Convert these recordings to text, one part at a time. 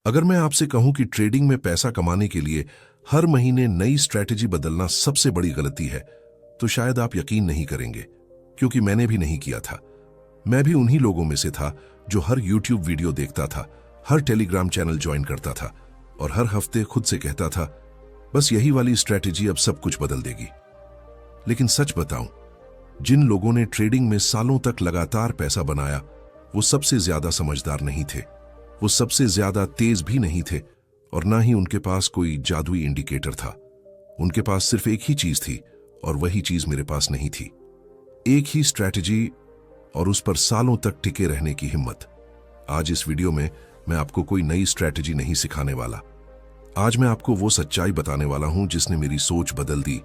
अगर मैं आपसे कहूं कि ट्रेडिंग में पैसा कमाने के लिए हर महीने नई स्ट्रैटेजी बदलना सबसे बड़ी गलती है, तो शायद आप यकीन नहीं करेंगे, क्योंकि मैंने भी नहीं किया था। मैं भी उन्हीं लोगों में से था जो हर यूट्यूब वीडियो देखता था, हर टेलीग्राम चैनल ज्वाइन करता था और हर हफ्ते खुद से कहता था, बस यही वाली स्ट्रैटेजी अब सब कुछ बदल देगी। लेकिन सच बताऊं, जिन लोगों ने ट्रेडिंग में सालों तक लगातार पैसा बनाया, वो सबसे ज्यादा समझदार नहीं थे, वो सबसे ज्यादा तेज भी नहीं थे, और ना ही उनके पास कोई जादुई इंडिकेटर था। उनके पास सिर्फ एक ही चीज थी, और वही चीज मेरे पास नहीं थी। एक ही स्ट्रैटेजी और उस पर सालों तक टिके रहने की हिम्मत। आज इस वीडियो में मैं आपको कोई नई स्ट्रैटेजी नहीं सिखाने वाला। आज मैं आपको वो सच्चाई बताने वाला हूं जिसने मेरी सोच बदल दी,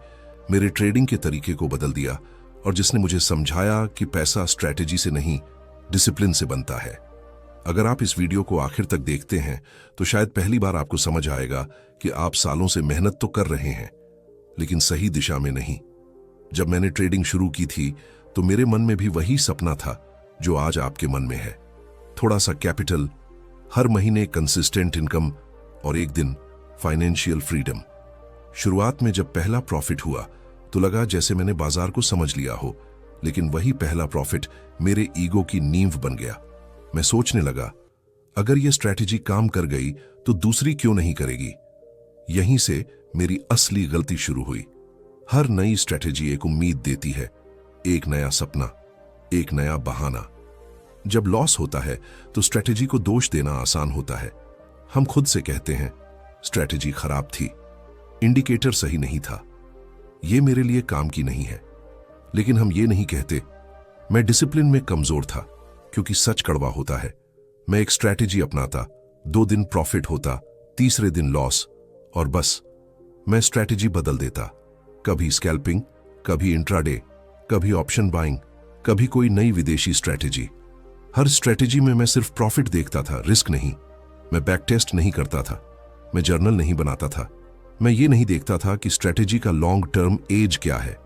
मेरे ट्रेडिंग के तरीके को बदल दिया, और जिसने मुझे समझाया कि पैसा स्ट्रैटेजी से नहीं, डिसिप्लिन से बनता है। अगर आप इस वीडियो को आखिर तक देखते हैं तो शायद पहली बार आपको समझ आएगा कि आप सालों से मेहनत तो कर रहे हैं, लेकिन सही दिशा में नहीं। जब मैंने ट्रेडिंग शुरू की थी तो मेरे मन में भी वही सपना था जो आज आपके मन में है। थोड़ा सा कैपिटल, हर महीने कंसिस्टेंट इनकम और एक दिन फाइनेंशियल फ्रीडम। शुरुआत में जब पहला प्रॉफिट हुआ तो लगा जैसे मैंने बाजार को समझ लिया हो, लेकिन वही पहला प्रॉफिट मेरे ईगो की नींव बन गया। मैं सोचने लगा, अगर यह स्ट्रैटेजी काम कर गई तो दूसरी क्यों नहीं करेगी। यहीं से मेरी असली गलती शुरू हुई। हर नई स्ट्रैटेजी एक उम्मीद देती है, एक नया सपना, एक नया बहाना। जब लॉस होता है तो स्ट्रैटेजी को दोष देना आसान होता है। हम खुद से कहते हैं, स्ट्रैटेजी खराब थी, इंडिकेटर सही नहीं था, यह मेरे लिए काम की नहीं है। लेकिन हम ये नहीं कहते, मैं डिसिप्लिन में कमजोर था, क्योंकि सच कड़वा होता है। मैं एक स्ट्रैटेजी अपनाता, 2 दिन प्रॉफिट होता, तीसरे दिन लॉस, और बस मैं स्ट्रैटेजी बदल देता। कभी स्कैल्पिंग, कभी इंट्राडे, कभी ऑप्शन बाइंग, कभी कोई नई विदेशी स्ट्रैटेजी। हर स्ट्रैटेजी में मैं सिर्फ प्रॉफिट देखता था, रिस्क नहीं। मैं बैक टेस्ट नहीं करता था, मैं जर्नल नहीं बनाता था, मैं ये नहीं देखता था कि स्ट्रैटेजी का लॉन्ग टर्म एज क्या है।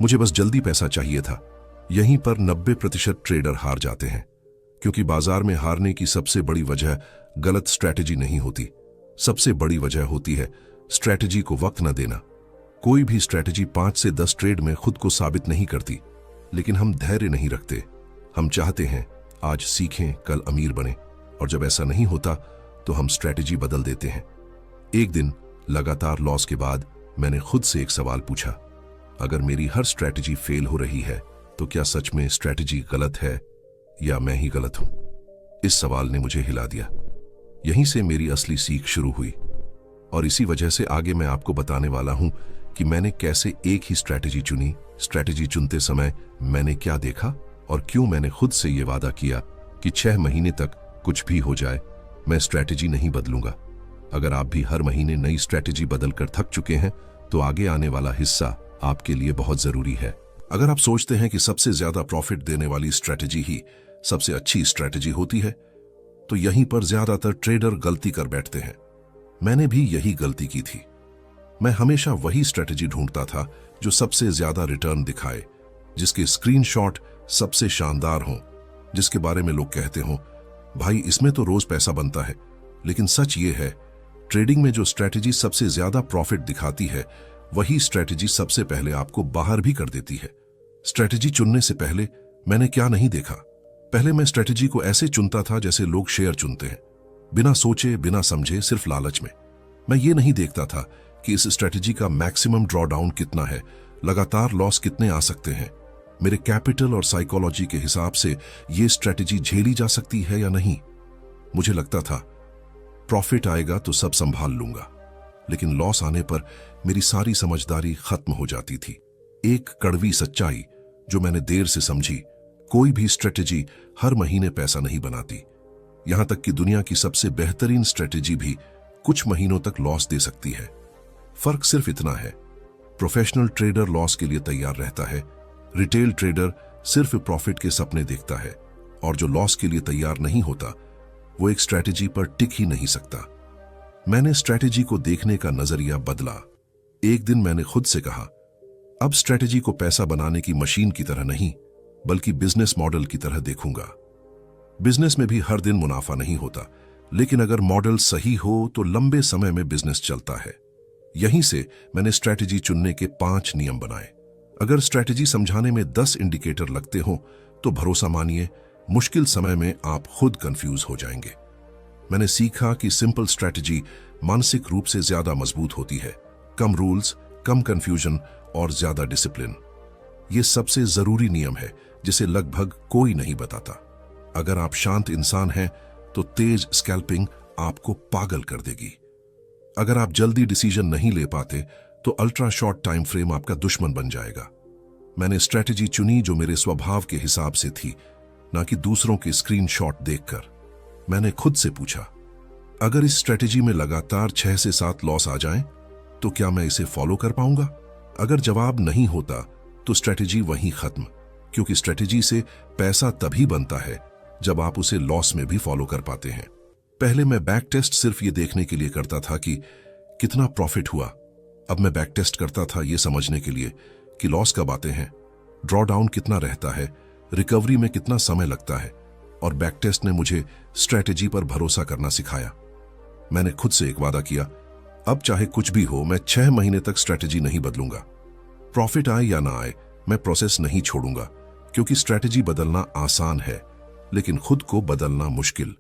मुझे बस जल्दी पैसा चाहिए था। यहीं पर 90% ट्रेडर हार जाते हैं, क्योंकि बाजार में हारने की सबसे बड़ी वजह गलत स्ट्रैटेजी नहीं होती, सबसे बड़ी वजह होती है स्ट्रैटेजी को वक्त न देना। कोई भी स्ट्रैटेजी 5 से 10 ट्रेड में खुद को साबित नहीं करती, लेकिन हम धैर्य नहीं रखते। हम चाहते हैं आज सीखें, कल अमीर बने, और जब ऐसा नहीं होता तो हम स्ट्रैटेजी बदल देते हैं। एक दिन लगातार लॉस के बाद मैंने खुद से एक सवाल पूछा, अगर मेरी हर स्ट्रैटेजी फेल हो रही है तो क्या सच में स्ट्रैटेजी गलत है या मैं ही गलत हूं? इस सवाल ने मुझे हिला दिया। यहीं से मेरी असली सीख शुरू हुई, और इसी वजह से आगे मैं आपको बताने वाला हूं कि मैंने कैसे एक ही स्ट्रैटेजी चुनी, स्ट्रैटेजी चुनते समय मैंने क्या देखा, और क्यों मैंने खुद से यह वादा किया कि 6 महीने तक कुछ भी हो जाए मैं स्ट्रैटेजी नहीं बदलूंगा। अगर आप भी हर महीने नई स्ट्रैटेजी बदलकर थक चुके हैं तो आगे आने वाला हिस्सा आपके लिए बहुत जरूरी है। अगर आप सोचते हैं कि सबसे ज्यादा प्रॉफिट देने वाली स्ट्रैटेजी ही सबसे अच्छी स्ट्रैटेजी होती है, तो यहीं पर ज्यादातर ट्रेडर गलती कर बैठते हैं। मैंने भी यही गलती की थी। मैं हमेशा वही स्ट्रैटेजी ढूंढता था जो सबसे ज्यादा रिटर्न दिखाए, जिसके स्क्रीनशॉट सबसे शानदार हों, जिसके बारे में लोग कहते हों, भाई इसमें तो रोज पैसा बनता है। लेकिन सच ये है, ट्रेडिंग में जो स्ट्रैटेजी सबसे ज्यादा प्रॉफिट दिखाती है, वही स्ट्रैटेजी सबसे पहले आपको बाहर भी कर देती है। स्ट्रैटेजी चुनने से पहले मैंने क्या नहीं देखा। पहले मैं स्ट्रैटेजी को ऐसे चुनता था जैसे लोग शेयर चुनते हैं, बिना सोचे, बिना समझे, सिर्फ लालच में। मैं ये नहीं देखता था कि इस स्ट्रैटेजी का मैक्सिमम ड्रॉडाउन कितना है, लगातार लॉस कितने आ सकते हैं, मेरे कैपिटल और साइकोलॉजी के हिसाब से ये स्ट्रैटेजी झेली जा सकती है या नहीं। मुझे लगता था प्रॉफिट आएगा तो सब संभाल लूंगा, लेकिन लॉस आने पर मेरी सारी समझदारी खत्म हो जाती थी। एक कड़वी सच्चाई जो मैंने देर से समझी, कोई भी स्ट्रैटेजी हर महीने पैसा नहीं बनाती। यहां तक कि दुनिया की सबसे बेहतरीन स्ट्रैटेजी भी कुछ महीनों तक लॉस दे सकती है। फर्क सिर्फ इतना है, प्रोफेशनल ट्रेडर लॉस के लिए तैयार रहता है, रिटेल ट्रेडर सिर्फ प्रॉफिट के सपने देखता है, और जो लॉस के लिए तैयार नहीं होता वो एक स्ट्रैटेजी पर टिक ही नहीं सकता। मैंने स्ट्रैटेजी को देखने का नजरिया बदला। एक दिन मैंने खुद से कहा, अब स्ट्रैटेजी को पैसा बनाने की मशीन की तरह नहीं, बल्कि बिजनेस मॉडल की तरह देखूंगा। बिजनेस में भी हर दिन मुनाफा नहीं होता, लेकिन अगर मॉडल सही हो तो लंबे समय में बिजनेस चलता है। यहीं से मैंने स्ट्रैटेजी चुनने के 5 नियम बनाए। अगर स्ट्रैटेजी समझाने में 10 इंडिकेटर लगते हो तो भरोसा मानिए, मुश्किल समय में आप खुद कंफ्यूज हो जाएंगे। मैंने सीखा कि सिंपल स्ट्रैटेजी मानसिक रूप से ज्यादा मजबूत होती है। कम रूल्स, कम कंफ्यूजन और ज्यादा डिसिप्लिन, ये सबसे जरूरी नियम है जिसे लगभग कोई नहीं बताता। अगर आप शांत इंसान हैं तो तेज स्कैल्पिंग आपको पागल कर देगी। अगर आप जल्दी डिसीजन नहीं ले पाते तो अल्ट्रा शॉर्ट टाइम फ्रेम आपका दुश्मन बन जाएगा। मैंने स्ट्रैटेजी चुनी जो मेरे स्वभाव के हिसाब से थी, ना कि दूसरों के स्क्रीनशॉट देखकर। मैंने खुद से पूछा, अगर इस स्ट्रैटेजी में लगातार 6 से 7 लॉस आ जाएं, तो क्या मैं इसे फॉलो कर पाऊंगा? अगर जवाब नहीं होता तो स्ट्रैटेजी वहीं खत्म, क्योंकि स्ट्रैटेजी से पैसा तभी बनता है जब आप उसे लॉस में भी फॉलो कर पाते हैं। पहले मैं बैक टेस्ट सिर्फ ये देखने के लिए करता था कि कितना प्रॉफिट हुआ। अब मैं बैक टेस्ट करता था ये समझने के लिए कि लॉस कब आते हैं, ड्रॉ डाउन कितना रहता है, रिकवरी में कितना समय लगता है। और बैक टेस्ट ने मुझे स्ट्रैटेजी पर भरोसा करना सिखाया। मैंने खुद से एक वादा किया, अब चाहे कुछ भी हो मैं 6 महीने तक स्ट्रैटेजी नहीं बदलूंगा। प्रॉफिट आए या ना आए, मैं प्रोसेस नहीं छोड़ूंगा, क्योंकि स्ट्रैटेजी बदलना आसान है लेकिन खुद को बदलना मुश्किल।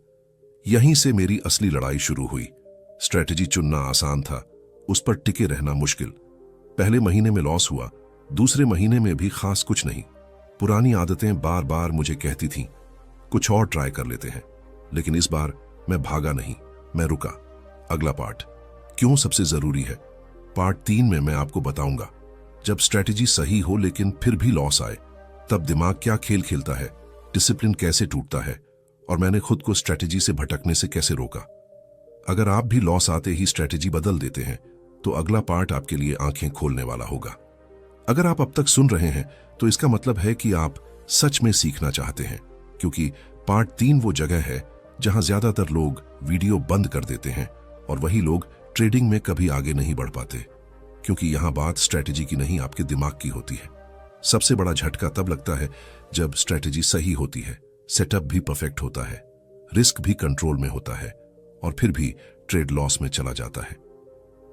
यहीं से मेरी असली लड़ाई शुरू हुई। स्ट्रैटेजी चुनना आसान था, उस पर टिके रहना मुश्किल। पहले महीने में लॉस हुआ, दूसरे महीने में भी खास कुछ नहीं। पुरानी आदतें बार बार मुझे कहती थीं, कुछ और ट्राई कर लेते हैं। लेकिन इस बार मैं भागा नहीं, मैं रुका। अगला पार्ट, क्यों सबसे जरूरी है। पार्ट 3 में मैं आपको बताऊंगा, जब स्ट्रैटेजी सही हो लेकिन फिर भी लॉस आए, तब दिमाग क्या खेल खेलता है, डिसिप्लिन कैसे टूटता है, और मैंने खुद को स्ट्रैटेजी से भटकने से कैसे रोका। अगर आप भी लॉस आते ही स्ट्रैटेजी बदल देते हैं तो अगला पार्ट आपके लिए आंखें खोलने वाला होगा। अगर आप अब तक सुन रहे हैं तो इसका मतलब है कि आप सच में सीखना चाहते हैं, क्योंकि पार्ट 3 वो जगह है जहां ज्यादातर लोग वीडियो बंद कर देते हैं और वही लोग ट्रेडिंग में कभी आगे नहीं बढ़ पाते, क्योंकि यहां बात स्ट्रैटेजी की नहीं आपके दिमाग की होती है। सबसे बड़ा झटका तब लगता है जब स्ट्रैटेजी सही होती है, सेटअप भी परफेक्ट होता है, रिस्क भी कंट्रोल में होता है, और फिर भी ट्रेड लॉस में चला जाता है।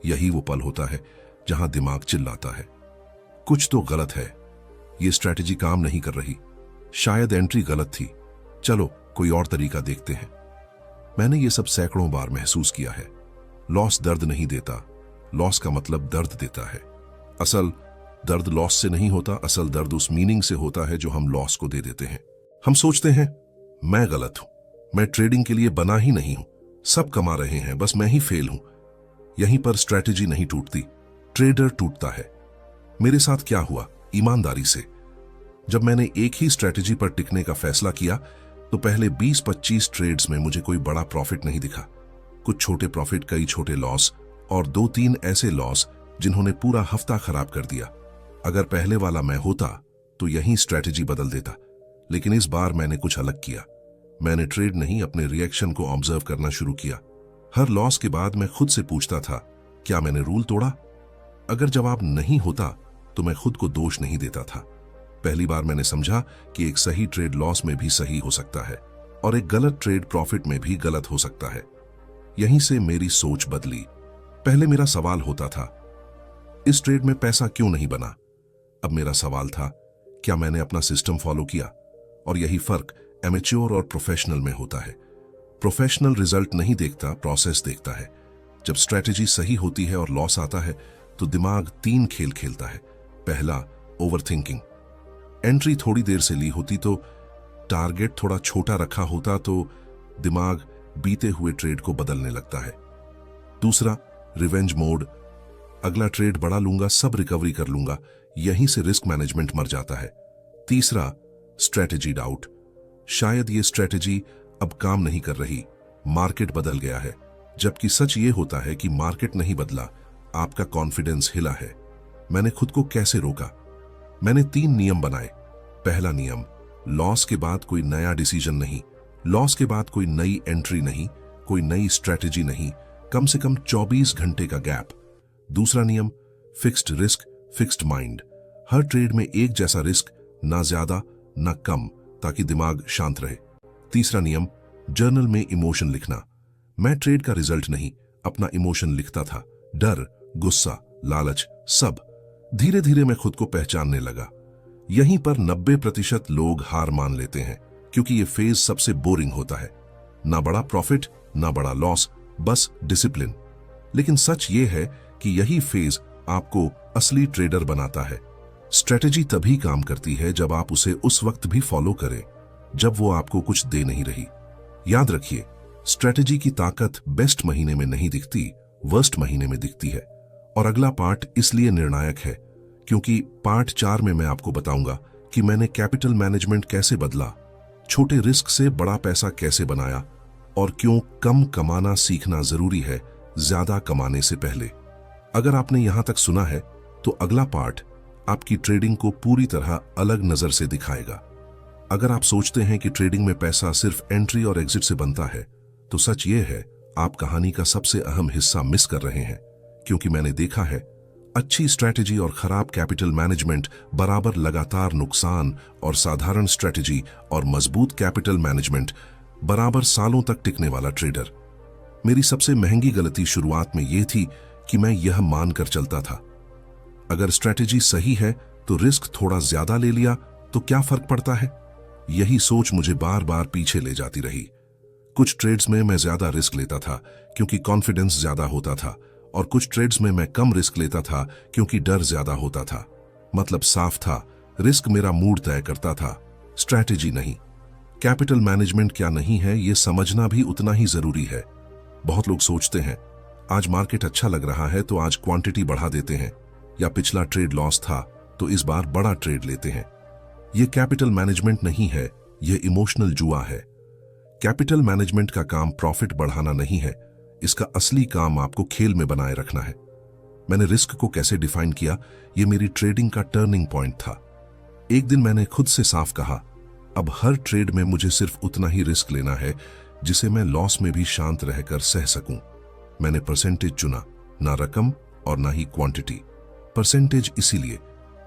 यही वो पल होता है जहां दिमाग चिल्लाता है, कुछ तो गलत है, ये स्ट्रैटेजी काम नहीं कर रही, शायद एंट्री गलत थी, चलो कोई और तरीका देखते हैं। मैंने ये सब सैकड़ों बार महसूस किया है। लॉस दर्द नहीं देता, लॉस का मतलब दर्द देता है। असल दर्द लॉस से नहीं होता, असल दर्द उस मीनिंग से होता है जो हम लॉस को दे देते हैं। हम सोचते हैं मैं गलत हूं, मैं ट्रेडिंग के लिए बना ही नहीं हूं, सब कमा रहे हैं, बस मैं ही फेल हूं। यहीं पर स्ट्रैटेजी नहीं टूटती, ट्रेडर टूटता है। मेरे साथ क्या हुआ, ईमानदारी से, जब मैंने एक ही स्ट्रैटेजी पर टिकने का फैसला किया तो पहले 20-25 ट्रेड्स में मुझे कोई बड़ा प्रॉफिट नहीं दिखा। कुछ छोटे प्रॉफिट, कई छोटे लॉस, और 2-3 ऐसे लॉस जिन्होंने पूरा हफ्ता खराब कर दिया। अगर पहले वाला मैं होता तो यही स्ट्रैटेजी बदल देता, लेकिन इस बार मैंने कुछ अलग किया। मैंने ट्रेड नहीं, अपने रिएक्शन को ऑब्जर्व करना शुरू किया। हर लॉस के बाद मैं खुद से पूछता था, क्या मैंने रूल तोड़ा? अगर जवाब नहीं होता तो मैं खुद को दोष नहीं देता था। पहली बार मैंने समझा कि एक सही ट्रेड लॉस में भी सही हो सकता है और एक गलत ट्रेड प्रॉफिट में भी गलत हो सकता है। यहीं से मेरी सोच बदली। पहले मेरा सवाल होता था, इस ट्रेड में पैसा क्यों नहीं बना? अब मेरा सवाल था, क्या मैंने अपना सिस्टम फॉलो किया? और यही फर्क एमेच्योर और प्रोफेशनल में होता है। प्रोफेशनल रिजल्ट नहीं देखता, प्रोसेस देखता है। जब स्ट्रैटेजी सही होती है और लॉस आता है तो दिमाग 3 खेल खेलता है। पहला, ओवरथिंकिंग। एंट्री थोड़ी देर से ली होती तो, टारगेट थोड़ा छोटा रखा होता तो दिमाग बीते हुए ट्रेड को बदलने लगता है। दूसरा, रिवेंज मोड। अगला ट्रेड बड़ा लूंगा, सब रिकवरी कर लूंगा। यहीं से रिस्क मैनेजमेंट मर जाता है। तीसरा, स्ट्रैटेजी डाउट। शायद ये स्ट्रैटेजी अब काम नहीं कर रही, मार्केट बदल गया है। जबकि सच ये होता है कि मार्केट नहीं बदला, आपका कॉन्फिडेंस हिला है। मैंने खुद को कैसे रोका? मैंने 3 नियम बनाए। पहला नियम, लॉस के बाद कोई नया डिसीजन नहीं, लॉस के बाद कोई नई एंट्री नहीं, कोई नई स्ट्रैटेजी नहीं, कम से कम 24 घंटे का गैप। दूसरा नियम, फिक्स्ड रिस्क, फिक्स्ड माइंड। हर ट्रेड में एक जैसा रिस्क, ना ज्यादा ना कम, ताकि दिमाग शांत रहे। तीसरा नियम, जर्नल में इमोशन लिखना। मैं ट्रेड का रिजल्ट नहीं, अपना इमोशन लिखता था। डर, गुस्सा, लालच, सब। धीरे धीरे मैं खुद को पहचानने लगा। यहीं पर 90% लोग हार मान लेते हैं, क्योंकि ये फेज सबसे बोरिंग होता है। ना बड़ा प्रॉफिट, ना बड़ा लॉस, बस डिसिप्लिन। लेकिन सच ये है कि यही फेज आपको असली ट्रेडर बनाता है। स्ट्रेटेजी तभी काम करती है जब आप उसे उस वक्त भी फॉलो करें जब वो आपको कुछ दे नहीं रही। याद रखिए, स्ट्रेटेजी की ताकत बेस्ट महीने में नहीं दिखती, वर्स्ट महीने में दिखती है। और अगला पार्ट इसलिए निर्णायक है क्योंकि पार्ट 4 में मैं आपको बताऊंगा कि मैंने कैपिटल मैनेजमेंट कैसे बदला, छोटे रिस्क से बड़ा पैसा कैसे बनाया, और क्यों कम कमाना सीखना जरूरी है ज्यादा कमाने से पहले। अगर आपने यहां तक सुना है तो अगला पार्ट आपकी ट्रेडिंग को पूरी तरह अलग नजर से दिखाएगा। अगर आप सोचते हैं कि ट्रेडिंग में पैसा सिर्फ एंट्री और एग्जिट से बनता है, तो सच ये है, आप कहानी का सबसे अहम हिस्सा मिस कर रहे हैं। क्योंकि मैंने देखा है, अच्छी स्ट्रैटेजी और खराब कैपिटल मैनेजमेंट बराबर लगातार नुकसान, और साधारण स्ट्रैटेजी और मजबूत कैपिटल मैनेजमेंट बराबर सालों तक टिकने वाला ट्रेडर। मेरी सबसे महंगी गलती शुरुआत में यह थी कि मैं यह मानकर चलता था, अगर स्ट्रैटेजी सही है तो रिस्क थोड़ा ज्यादा ले लिया तो क्या फर्क पड़ता है। यही सोच मुझे बार बार पीछे ले जाती रही। कुछ ट्रेड्स में मैं ज्यादा रिस्क लेता था क्योंकि कॉन्फिडेंस ज्यादा होता था, और कुछ ट्रेड्स में मैं कम रिस्क लेता था क्योंकि डर ज्यादा होता था। मतलब साफ था, रिस्क मेरा मूड तय करता था, स्ट्रैटेजी नहीं। कैपिटल मैनेजमेंट क्या नहीं है, यह समझना भी उतना ही जरूरी है। बहुत लोग सोचते हैं, आज मार्केट अच्छा लग रहा है तो आज क्वांटिटी बढ़ा देते हैं, या पिछला ट्रेड लॉस था तो इस बार बड़ा ट्रेड लेते हैं। यह कैपिटल मैनेजमेंट नहीं है, यह इमोशनल जुआ है। कैपिटल मैनेजमेंट का काम प्रॉफिट बढ़ाना नहीं है, इसका असली काम आपको खेल में बनाए रखना है। मैंने रिस्क को कैसे डिफाइन किया, यह मेरी ट्रेडिंग का टर्निंग पॉइंट था। एक दिन मैंने खुद से साफ कहा, अब हर ट्रेड में मुझे सिर्फ उतना ही रिस्क लेना है जिसे मैं लॉस में भी शांत रहकर सह सकूं। मैंने परसेंटेज चुना, ना रकम और ना ही क्वांटिटी। परसेंटेज इसीलिए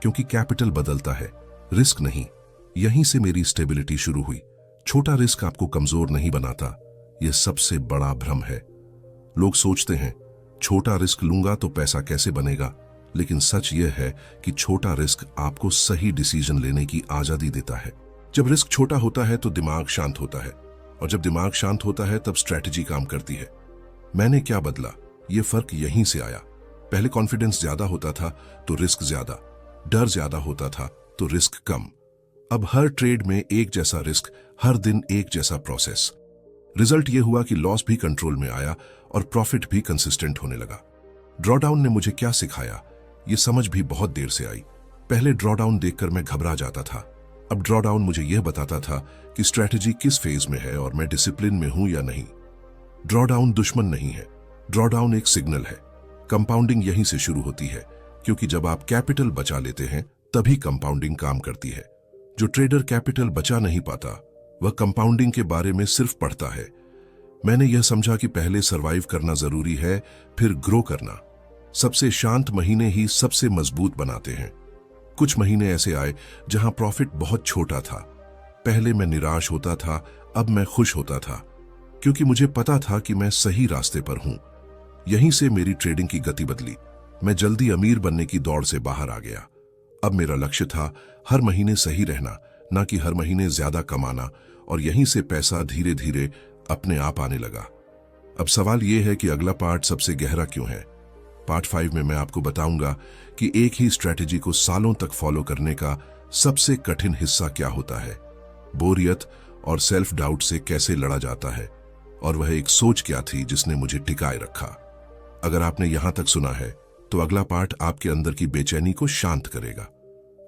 क्योंकि कैपिटल बदलता है, रिस्क नहीं। यहीं से मेरी स्टेबिलिटी शुरू हुई। छोटा रिस्क आपको कमजोर नहीं बनाता, यह सबसे बड़ा भ्रम है। लोग सोचते हैं छोटा रिस्क लूंगा तो पैसा कैसे बनेगा, लेकिन सच यह है कि छोटा रिस्क आपको सही डिसीजन लेने की आजादी देता है। जब रिस्क छोटा होता है तो दिमाग शांत होता है, और जब दिमाग शांत होता है तब स्ट्रैटेजी काम करती है। मैंने क्या बदला, यह फर्क यहीं से आया। पहले कॉन्फिडेंस ज्यादा होता था तो रिस्क ज्यादा, डर ज्यादा होता था तो रिस्क कम। अब हर ट्रेड में एक जैसा रिस्क, हर दिन एक जैसा प्रोसेस। रिजल्ट यह हुआ कि लॉस भी कंट्रोल में आया और प्रॉफिट भी कंसिस्टेंट होने लगा। ड्रॉडाउन ने मुझे क्या सिखाया, यह समझ भी बहुत देर से आई। पहले ड्रॉडाउन देखकर मैं घबरा जाता था, अब ड्रॉडाउन मुझे यह बताता था कि स्ट्रैटेजी किस फेज में है और मैं डिसिप्लिन में हूं या नहीं। ड्रॉडाउन दुश्मन नहीं है, ड्रॉडाउन एक सिग्नल है। कंपाउंडिंग यहीं से शुरू होती है, क्योंकि जब आप कैपिटल बचा लेते हैं तभी कंपाउंडिंग काम करती है। जो ट्रेडर कैपिटल बचा नहीं पाता, वह कंपाउंडिंग के बारे में सिर्फ पढ़ता है। मैंने यह समझा कि पहले सरवाइव करना जरूरी है, फिर ग्रो करना। सबसे शांत महीने ही सबसे मजबूत बनाते हैं। कुछ महीने ऐसे आए जहां प्रॉफिट बहुत छोटा था। पहले मैं निराश होता था, अब मैं खुश होता था, क्योंकि मुझे पता था कि मैं सही रास्ते पर हूं। यहीं से मेरी ट्रेडिंग की गति बदली। मैं जल्दी अमीर बनने की दौड़ से बाहर आ गया। अब मेरा लक्ष्य था हर महीने सही रहना, ना कि हर महीने ज्यादा कमाना, और यहीं से पैसा धीरे धीरे अपने आप आने लगा। अब सवाल यह है कि अगला पार्ट सबसे गहरा क्यों है। पार्ट 5 में मैं आपको बताऊंगा कि एक ही स्ट्रैटेजी को सालों तक फॉलो करने का सबसे कठिन हिस्सा क्या होता है, बोरियत और सेल्फ डाउट से कैसे लड़ा जाता है, और वह एक सोच क्या थी जिसने मुझे टिकाए रखा। अगर आपने यहां तक सुना है तो अगला पार्ट आपके अंदर की बेचैनी को शांत करेगा।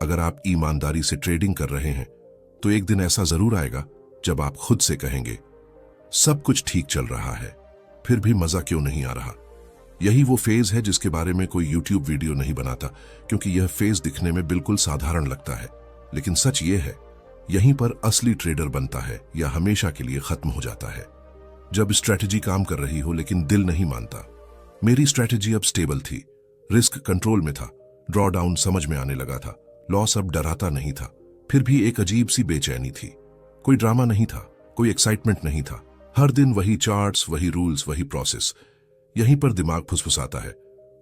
अगर आप ईमानदारी से ट्रेडिंग कर रहे हैं तो एक दिन ऐसा जरूर आएगा जब आप खुद से कहेंगे, सब कुछ ठीक चल रहा है, फिर भी मजा क्यों नहीं आ रहा। यही वो फेज है जिसके बारे में कोई यूट्यूब वीडियो नहीं बनाता, क्योंकि यह फेज दिखने में बिल्कुल साधारण लगता है। लेकिन सच ये है, यहीं पर असली ट्रेडर बनता है या हमेशा के लिए खत्म हो जाता है। जब स्ट्रैटेजी काम कर रही हो लेकिन दिल नहीं मानता। मेरी स्ट्रैटेजी अब स्टेबल थी, रिस्क कंट्रोल में था, ड्रॉडाउन समझ में आने लगा था, लॉस अब डराता नहीं था। फिर भी एक अजीब सी बेचैनी थी। कोई ड्रामा नहीं था, कोई एक्साइटमेंट नहीं था, हर दिन वही चार्ट्स, वही रूल्स, वही प्रोसेस। यहीं पर दिमाग फुसफुसाता है,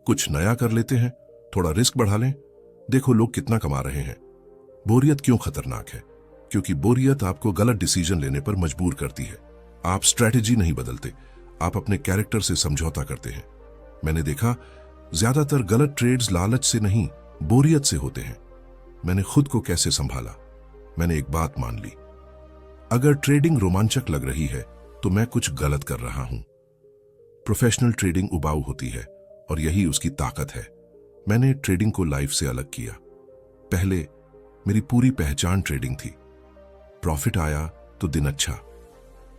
कुछ नया कर लेते हैं, थोड़ा रिस्क बढ़ा लें, देखो लोग कितना कमा रहे हैं। बोरियत क्यों खतरनाक है? क्योंकि बोरियत आपको गलत डिसीजन लेने पर मजबूर करती है। आप स्ट्रैटेजी नहीं बदलते, आप अपने कैरेक्टर से समझौता करते हैं। मैंने देखा ज्यादातर गलत ट्रेड्स लालच से नहीं, बोरियत से होते हैं। मैंने खुद को कैसे संभाला? मैंने एक बात मान ली, अगर ट्रेडिंग रोमांचक लग रही है तो मैं कुछ गलत कर रहा हूं। प्रोफेशनल ट्रेडिंग उबाऊ होती है और यही उसकी ताकत है। मैंने ट्रेडिंग को लाइफ से अलग किया। पहले मेरी पूरी पहचान ट्रेडिंग थी। प्रॉफिट आया तो दिन अच्छा,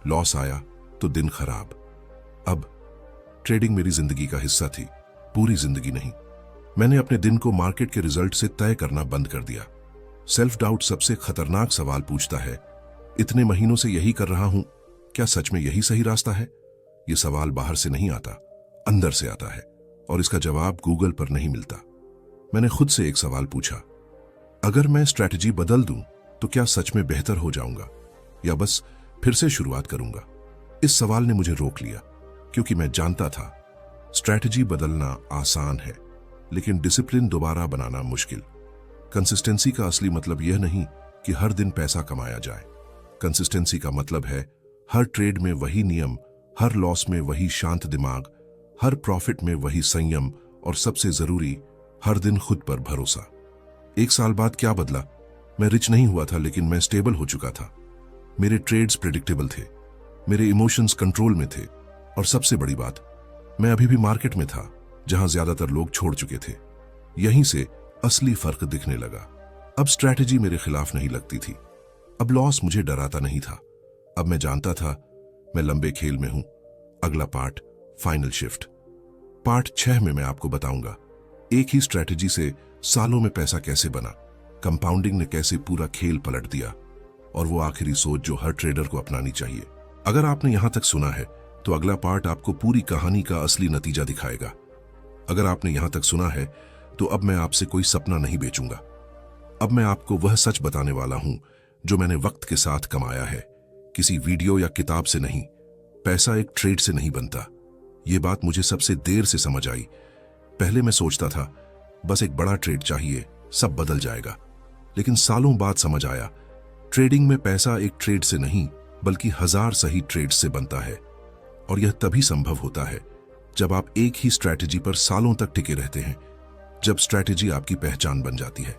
लॉस आया तो दिन खराब। अब ट्रेडिंग मेरी जिंदगी का हिस्सा थी, पूरी जिंदगी नहीं। मैंने अपने दिन को मार्केट के रिजल्ट से तय करना बंद कर दिया। सेल्फ डाउट सबसे खतरनाक सवाल पूछता है, इतने महीनों से यही कर रहा हूं, क्या सच में यही सही रास्ता है? यह सवाल बाहर से नहीं आता, अंदर से आता है, और इसका जवाब गूगल पर नहीं मिलता। मैंने खुद से एक सवाल पूछा, अगर मैं स्ट्रैटेजी बदल दूं तो क्या सच में बेहतर हो जाऊंगा या बस फिर से शुरुआत करूंगा? इस सवाल ने मुझे रोक लिया, क्योंकि मैं जानता था स्ट्रैटेजी बदलना आसान है, लेकिन डिसिप्लिन दोबारा बनाना मुश्किल। कंसिस्टेंसी का असली मतलब यह नहीं कि हर दिन पैसा कमाया जाए। कंसिस्टेंसी का मतलब है हर ट्रेड में वही नियम, हर लॉस में वही शांत दिमाग, हर प्रॉफिट में वही संयम, और सबसे जरूरी हर दिन खुद पर भरोसा। 1 साल बाद क्या बदला? मैं रिच नहीं हुआ था, लेकिन मैं स्टेबल हो चुका था। मेरे ट्रेड्स प्रेडिक्टेबल थे, मेरे इमोशंस कंट्रोल में थे, और सबसे बड़ी बात, मैं अभी भी मार्केट में था जहां ज्यादातर लोग छोड़ चुके थे। यहीं से असली फर्क दिखने लगा। अब स्ट्रैटेजी मेरे खिलाफ नहीं लगती थी, अब लॉस मुझे डराता नहीं था। अब मैं जानता था मैं लंबे खेल में हूं। अगला पार्ट, फाइनल शिफ्ट। पार्ट 6 में मैं आपको बताऊंगा एक ही स्ट्रैटेजी से सालों में पैसा कैसे बना, कंपाउंडिंग ने कैसे पूरा खेल पलट दिया, और वो आखिरी सोच जो हर ट्रेडर को अपनानी चाहिए। अगर आपने यहां तक सुना है तो अगला पार्ट आपको पूरी कहानी का असली नतीजा दिखाएगा। अगर आपने यहां तक सुना है तो अब मैं आपसे कोई सपना नहीं बेचूंगा। अब मैं आपको वह सच बताने वाला हूं जो मैंने वक्त के साथ कमाया है, किसी वीडियो या किताब से नहीं। पैसा एक ट्रेड से नहीं बनता। यह बात मुझे सबसे देर से समझ आई। पहले मैं सोचता था बस एक बड़ा ट्रेड चाहिए, सब बदल जाएगा। लेकिन सालों बाद समझ आया, ट्रेडिंग में पैसा एक ट्रेड से नहीं बल्कि 1000 सही ट्रेड से बनता है। और यह तभी संभव होता है जब आप एक ही स्ट्रैटेजी पर सालों तक टिके रहते हैं, जब स्ट्रैटेजी आपकी पहचान बन जाती है।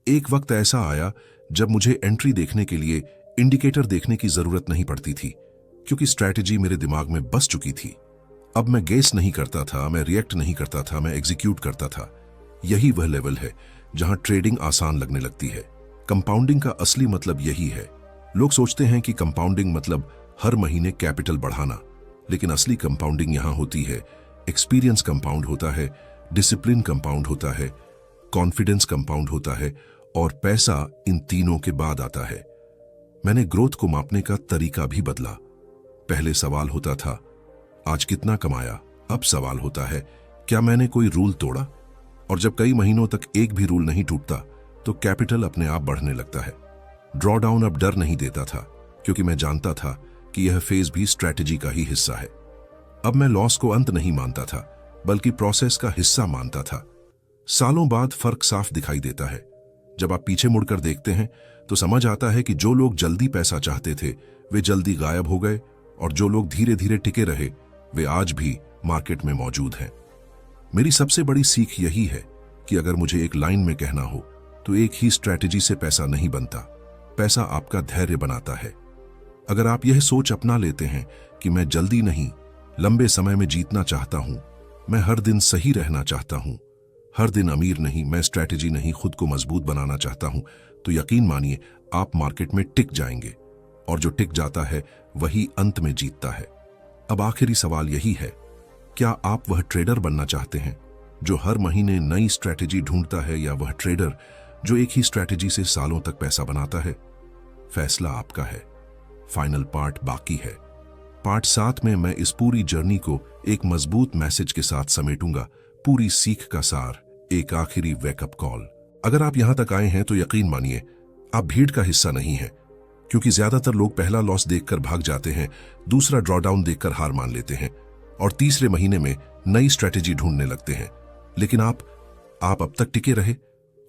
एक वक्त ऐसा आया जब मुझे एंट्री देखने के लिए इंडिकेटर देखने की जरूरत नहीं पड़ती थी, क्योंकि स्ट्रैटेजी मेरे दिमाग में बस चुकी थी। अब मैं गेस नहीं करता था, मैं रिएक्ट नहीं करता था, मैं एग्जीक्यूट करता था। यही वह लेवल है जहां ट्रेडिंग आसान लगने लगती है। कंपाउंडिंग का असली मतलब यही है। लोग सोचते हैं कि कंपाउंडिंग मतलब हर महीने कैपिटल बढ़ाना, लेकिन असली कंपाउंडिंग यहां होती है। एक्सपीरियंस कंपाउंड होता है, डिसिप्लिन कंपाउंड होता है, कॉन्फिडेंस कंपाउंड होता है, और पैसा इन तीनों के बाद आता है। मैंने ग्रोथ को मापने का तरीका भी बदला। पहले सवाल होता था आज कितना कमाया, अब सवाल होता है क्या मैंने कोई रूल तोड़ा? और जब कई महीनों तक एक भी रूल नहीं टूटता तो कैपिटल अपने आप बढ़ने लगता है। ड्रॉ डाउन अब डर नहीं देता था, क्योंकि मैं जानता था कि यह फेज भी स्ट्रैटेजी का ही हिस्सा है। अब मैं लॉस को अंत नहीं मानता था, बल्कि प्रोसेस का हिस्सा मानता था। सालों बाद फर्क साफ दिखाई देता है। जब आप पीछे मुड़कर देखते हैं तो समझ आता है कि जो लोग जल्दी पैसा चाहते थे वे जल्दी गायब हो गए, और जो लोग धीरे धीरे टिके रहे वे आज भी मार्केट में मौजूद हैं। मेरी सबसे बड़ी सीख यही है कि अगर मुझे एक लाइन में कहना हो तो एक ही स्ट्रैटेजी से पैसा नहीं बनता, पैसा आपका धैर्य बनाता है। अगर आप यह सोच अपना लेते हैं कि मैं जल्दी नहीं, लंबे समय में जीतना चाहता हूं, मैं हर दिन सही रहना चाहता हूं, हर दिन अमीर नहीं, मैं स्ट्रैटेजी नहीं खुद को मजबूत बनाना चाहता हूं, तो यकीन मानिए आप मार्केट में टिक जाएंगे, और जो टिक जाता है वही अंत में जीतता है। अब आखिरी सवाल यही है, क्या आप वह ट्रेडर बनना चाहते हैं जो हर महीने नई स्ट्रैटेजी ढूंढता है, या वह ट्रेडर जो एक ही स्ट्रैटेजी से सालों तक पैसा बनाता है? फैसला आपका है। फाइनल पार्ट बाकी है। पार्ट 7 में मैं इस पूरी जर्नी को एक मजबूत मैसेज के साथ समेटूंगा, पूरी सीख का सार, एक आखिरी वेकअप कॉल। अगर आप यहां तक आए हैं तो यकीन मानिए आप भीड़ का हिस्सा नहीं हैं, क्योंकि ज्यादातर लोग पहला लॉस देखकर भाग जाते हैं, दूसरा ड्रॉडाउन देखकर हार मान लेते हैं और तीसरे महीने में नई स्ट्रैटेजी ढूंढने लगते हैं। लेकिन आप अब तक टिके रहे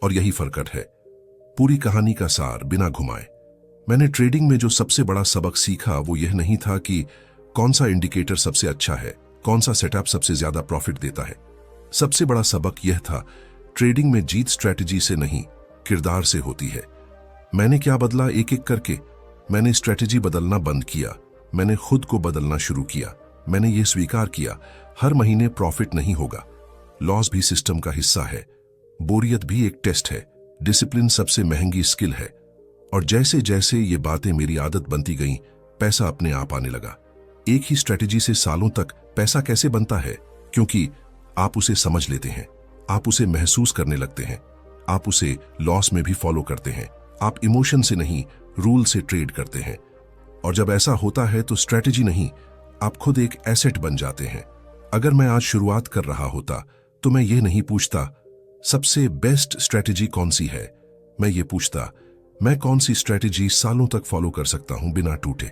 और यही फर्क है। पूरी कहानी का सार बिना घुमाए। मैंने ट्रेडिंग में जो सबसे बड़ा सबक सीखा वो यह नहीं था कि कौन सा इंडिकेटर सबसे अच्छा है, कौन सा सेटअप सबसे ज्यादा प्रॉफिट देता है। सबसे बड़ा सबक यह था, ट्रेडिंग में जीत स्ट्रैटेजी से नहीं, किरदार से होती है। मैंने क्या बदला? एक एक करके मैंने स्ट्रैटेजी बदलना बंद किया। मैंने खुद को बदलना शुरू किया। मैंने ये स्वीकार किया, हर महीने प्रॉफिट नहीं होगा, लॉस भी सिस्टम का हिस्सा है, बोरियत भी एक टेस्ट है, डिसिप्लिन सबसे महंगी स्किल है। और जैसे जैसे ये बातें मेरी आदत बनती गईं, पैसा अपने आप आने लगा। एक ही स्ट्रैटेजी से सालों तक पैसा कैसे बनता है? क्योंकि आप उसे समझ लेते हैं, आप उसे महसूस करने लगते हैं, आप उसे लॉस में भी फॉलो करते हैं। आप इमोशन से नहीं, रूल से ट्रेड करते हैं। और जब ऐसा होता है तो स्ट्रैटेजी नहीं, आप खुद एक एसेट बन जाते हैं। अगर मैं आज शुरुआत कर रहा होता तो मैं ये नहीं पूछता सबसे बेस्ट स्ट्रैटेजी कौन सी है, मैं ये पूछता मैं कौन सी स्ट्रैटेजी सालों तक फॉलो कर सकता हूं बिना टूटे।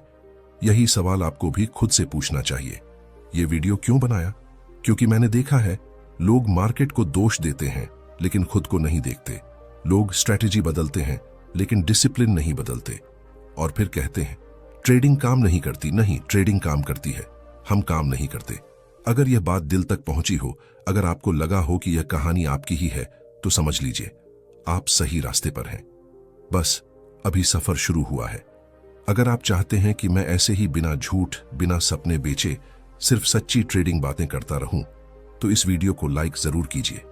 यही सवाल आपको भी खुद से पूछना चाहिए। ये वीडियो क्यों बनाया? क्योंकि मैंने देखा है लोग मार्केट को दोष देते हैं लेकिन खुद को नहीं देखते। लोग स्ट्रैटेजी बदलते हैं लेकिन डिसिप्लिन नहीं बदलते और फिर कहते हैं ट्रेडिंग काम नहीं करती। नहीं, ट्रेडिंग काम करती है, हम काम नहीं करते। अगर यह बात दिल तक पहुंची हो, अगर आपको लगा हो कि यह कहानी आपकी ही है, तो समझ लीजिए आप सही रास्ते पर हैं। बस अभी सफर शुरू हुआ है। अगर आप चाहते हैं कि मैं ऐसे ही बिना झूठ, बिना सपने बेचे सिर्फ सच्ची ट्रेडिंग बातें करता रहूं, तो इस वीडियो को लाइक जरूर कीजिए,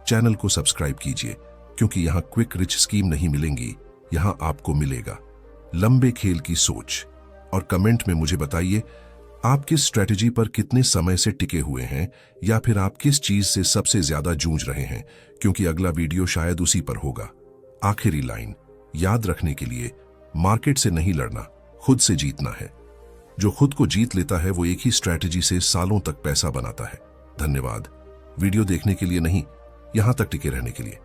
चैनल को सब्सक्राइब कीजिए, क्योंकि यहां क्विक रिच स्कीम नहीं मिलेंगी, यहां आपको मिलेगा लंबे खेल की सोच। और कमेंट में मुझे बताइए आप किस स्ट्रैटेजी पर कितने समय से टिके हुए हैं, या फिर आप किस चीज से सबसे ज्यादा जूझ रहे हैं, क्योंकि अगला वीडियो शायद उसी पर होगा। आखिरी लाइन याद रखने के लिए, मार्केट से नहीं लड़ना, खुद से जीतना है। जो खुद को जीत लेता है वो एक ही स्ट्रैटेजी से सालों तक पैसा बनाता है। धन्यवाद वीडियो देखने के लिए नहीं, यहां तक टिके रहने के लिए।